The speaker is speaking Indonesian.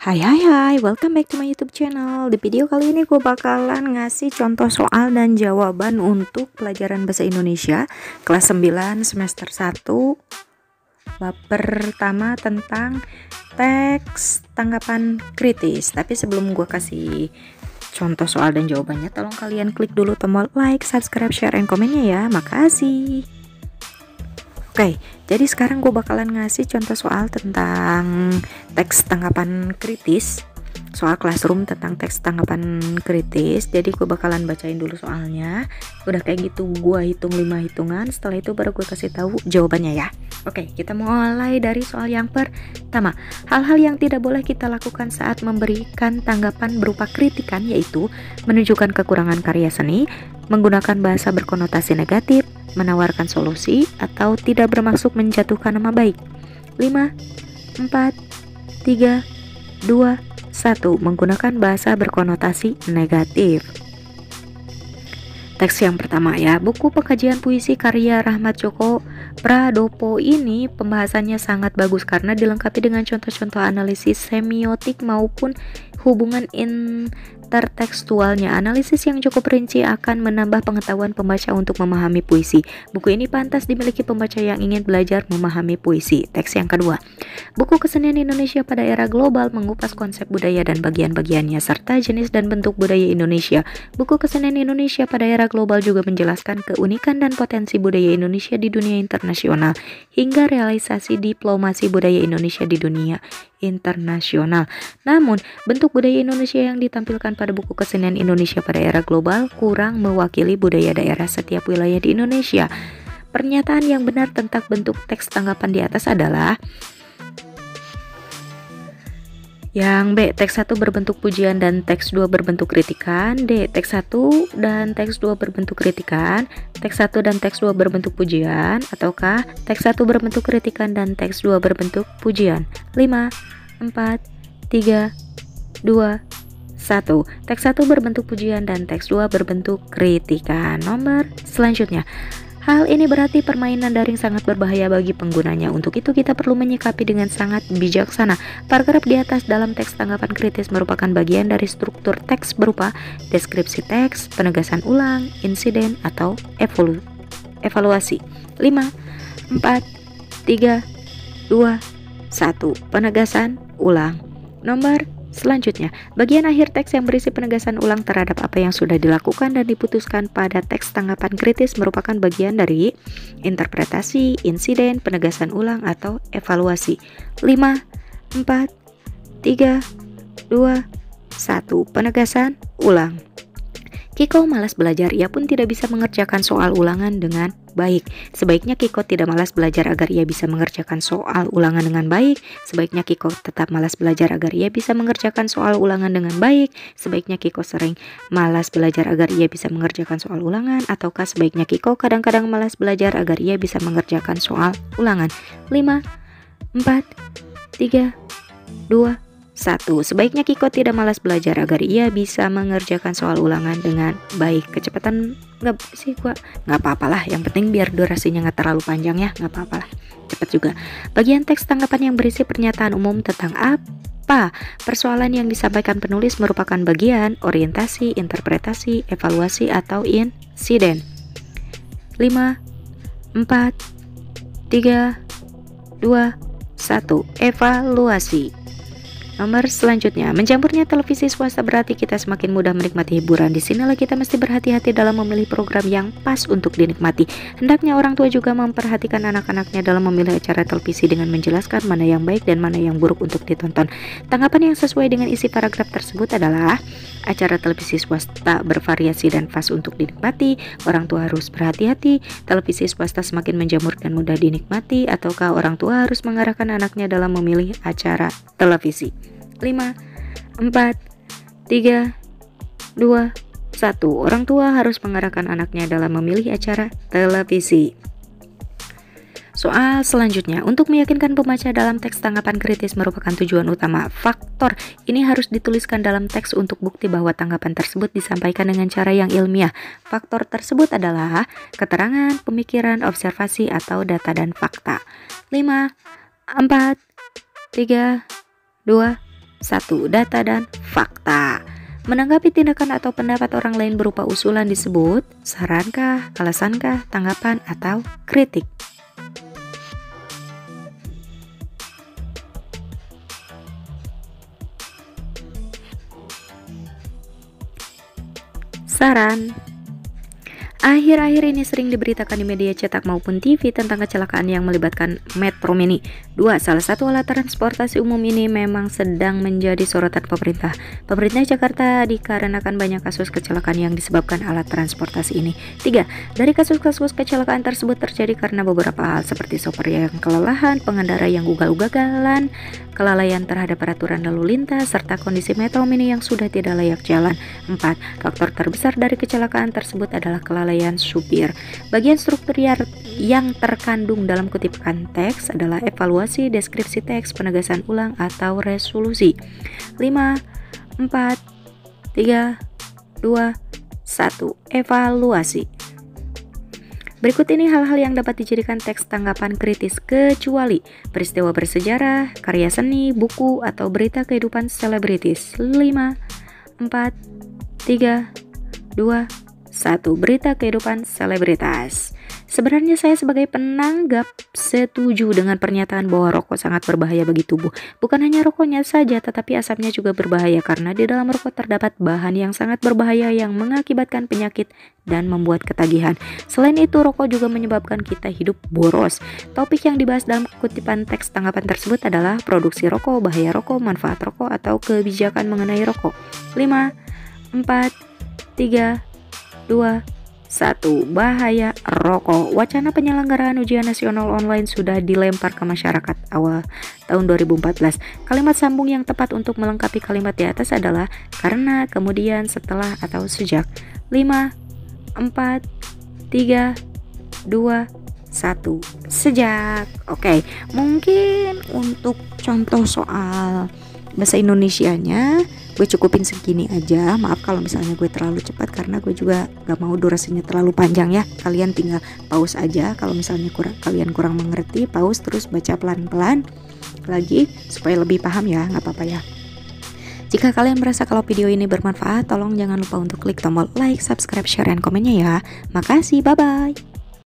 Hai hai hai, welcome back to my YouTube channel. Di video kali ini gue bakalan ngasih contoh soal dan jawaban untuk pelajaran bahasa Indonesia kelas 9 semester 1 bab pertama tentang teks tanggapan kritis. Tapi sebelum gue kasih contoh soal dan jawabannya, tolong kalian klik dulu tombol like, subscribe, share, and komennya ya. Makasih. Oke, jadi sekarang gue bakalan ngasih contoh soal tentang teks tanggapan kritis, soal classroom tentang teks tanggapan kritis. Jadi gue bakalan bacain dulu soalnya. Udah kayak gitu gue hitung 5 hitungan, setelah itu baru gue kasih tahu jawabannya ya. Oke, kita mulai dari soal yang pertama. Hal-hal yang tidak boleh kita lakukan saat memberikan tanggapan berupa kritikan yaitu menunjukkan kekurangan karya seni, menggunakan bahasa berkonotasi negatif, menawarkan solusi, atau tidak bermaksud menjatuhkan nama baik. 5, 4, 3, 2, 1. Menggunakan bahasa berkonotasi negatif. Teks yang pertama ya, buku pengkajian puisi karya Rahmat Joko Pradopo ini pembahasannya sangat bagus karena dilengkapi dengan contoh-contoh analisis semiotik maupun hubungan intertekstualnya. Analisis yang cukup rinci akan menambah pengetahuan pembaca untuk memahami puisi. Buku ini pantas dimiliki pembaca yang ingin belajar memahami puisi. Teks yang kedua, buku kesenian Indonesia pada era global mengupas konsep budaya dan bagian-bagiannya serta jenis dan bentuk budaya Indonesia. Buku kesenian Indonesia pada era global juga menjelaskan keunikan dan potensi budaya Indonesia di dunia internasional hingga realisasi diplomasi budaya Indonesia di dunia internasional. Namun, bentuk budaya Indonesia yang ditampilkan pada buku kesenian Indonesia pada era global kurang mewakili budaya daerah setiap wilayah di Indonesia. Pernyataan yang benar tentang bentuk teks tanggapan di atas adalah yang B, teks 1 berbentuk pujian dan teks 2 berbentuk kritikan. D, teks 1 dan teks 2 berbentuk kritikan, teks 1 dan teks 2 berbentuk pujian, ataukah teks 1 berbentuk kritikan dan teks 2 berbentuk pujian. 5, 4, 3, 2, 1. Teks 1 berbentuk pujian dan teks 2 berbentuk kritikan. Nomor selanjutnya, hal ini berarti permainan daring sangat berbahaya bagi penggunanya. Untuk itu kita perlu menyikapi dengan sangat bijaksana. Paragraf di atas dalam teks tanggapan kritis merupakan bagian dari struktur teks berupa deskripsi teks, penegasan ulang, insiden, atau evaluasi. 5, 4, 3, 2, 1. Penegasan ulang. Nomor selanjutnya, bagian akhir teks yang berisi penegasan ulang terhadap apa yang sudah dilakukan dan diputuskan pada teks tanggapan kritis merupakan bagian dari interpretasi, insiden, penegasan ulang, atau evaluasi. 5, 4, 3, 2, 1. Penegasan ulang. Kiko malas belajar, ia pun tidak bisa mengerjakan soal ulangan dengan baik. Sebaiknya Kiko tidak malas belajar agar ia bisa mengerjakan soal ulangan dengan baik. Sebaiknya Kiko tetap malas belajar agar ia bisa mengerjakan soal ulangan dengan baik. Sebaiknya Kiko sering malas belajar agar ia bisa mengerjakan soal ulangan. Ataukah sebaiknya Kiko kadang-kadang malas belajar agar ia bisa mengerjakan soal ulangan. 5, 4, 3, 2, 1. Sebaiknya Kiko tidak malas belajar agar ia bisa mengerjakan soal ulangan dengan baik. Kecepatan nggak sih gua nggak apa-apalah, yang penting biar durasinya nggak terlalu panjang ya, nggak apa-apalah, cepat juga. Bagian teks tanggapan yang berisi pernyataan umum tentang apa persoalan yang disampaikan penulis merupakan bagian orientasi, interpretasi, evaluasi, atau insiden. 5, 4, 3, 2, 1. Evaluasi. Nomor selanjutnya, mencampurnya televisi swasta berarti kita semakin mudah menikmati hiburan. Di sinilah kita mesti berhati-hati dalam memilih program yang pas untuk dinikmati. Hendaknya orang tua juga memperhatikan anak-anaknya dalam memilih acara televisi dengan menjelaskan mana yang baik dan mana yang buruk untuk ditonton. Tanggapan yang sesuai dengan isi paragraf tersebut adalah acara televisi swasta bervariasi dan pas untuk dinikmati. Orang tua harus berhati-hati, televisi swasta semakin menjamur dan mudah dinikmati, ataukah orang tua harus mengarahkan anaknya dalam memilih acara televisi. 5, 4, 3, 2, 1. Orang tua harus mengarahkan anaknya dalam memilih acara televisi. Soal selanjutnya, untuk meyakinkan pembaca dalam teks tanggapan kritis merupakan tujuan utama. Faktor ini harus dituliskan dalam teks untuk bukti bahwa tanggapan tersebut disampaikan dengan cara yang ilmiah. Faktor tersebut adalah keterangan, pemikiran, observasi, atau data dan fakta. 5, 4, 3, 2, 1. Data dan fakta. Menanggapi tindakan atau pendapat orang lain berupa usulan disebut sarankah, alasankah, tanggapan, atau kritik. Saran. Akhir-akhir ini sering diberitakan di media cetak maupun TV tentang kecelakaan yang melibatkan Metro Mini. 2. Salah satu alat transportasi umum ini memang sedang menjadi sorotan pemerintah. Pemerintah Jakarta dikarenakan banyak kasus kecelakaan yang disebabkan alat transportasi ini. 3. Dari kasus-kasus kecelakaan tersebut terjadi karena beberapa hal seperti sopir yang kelelahan, pengendara yang ugal-ugalan, kelalaian terhadap peraturan lalu lintas, serta kondisi Metro Mini yang sudah tidak layak jalan. 4. Faktor terbesar dari kecelakaan tersebut adalah kelalaian supir. Bagian struktur yang terkandung dalam kutipan teks adalah evaluasi, deskripsi teks, penegasan ulang, atau resolusi. 5, 4, 3, 2, 1. Evaluasi. Berikut ini hal-hal yang dapat dijadikan teks tanggapan kritis kecuali peristiwa bersejarah, karya seni, buku, atau berita kehidupan selebritis. 5, 4, 3, 2, 1. Berita kehidupan selebritas. Sebenarnya saya sebagai penanggap setuju dengan pernyataan bahwa rokok sangat berbahaya bagi tubuh. Bukan hanya rokoknya saja, tetapi asapnya juga berbahaya karena di dalam rokok terdapat bahan yang sangat berbahaya yang mengakibatkan penyakit dan membuat ketagihan. Selain itu, rokok juga menyebabkan kita hidup boros. Topik yang dibahas dalam kutipan teks tanggapan tersebut adalah produksi rokok, bahaya rokok, manfaat rokok, atau kebijakan mengenai rokok. 5, 4, 3, 2, 1. Bahaya rokok. Wacana penyelenggaraan ujian nasional online sudah dilempar ke masyarakat awal tahun 2014. Kalimat sambung yang tepat untuk melengkapi kalimat di atas adalah karena, kemudian, setelah, atau sejak. 5, 4, 3, 2, 1. Sejak. Oke, mungkin untuk contoh soal bahasa Indonesianya gue cukupin segini aja. Maaf kalau misalnya gue terlalu cepat karena gue juga gak mau durasinya terlalu panjang ya. Kalian tinggal pause aja kalau misalnya kalian kurang mengerti, pause terus baca pelan-pelan lagi supaya lebih paham ya, gak apa-apa ya. Jika kalian merasa kalau video ini bermanfaat, tolong jangan lupa untuk klik tombol like, subscribe, share, dan komennya ya. Makasih, bye-bye.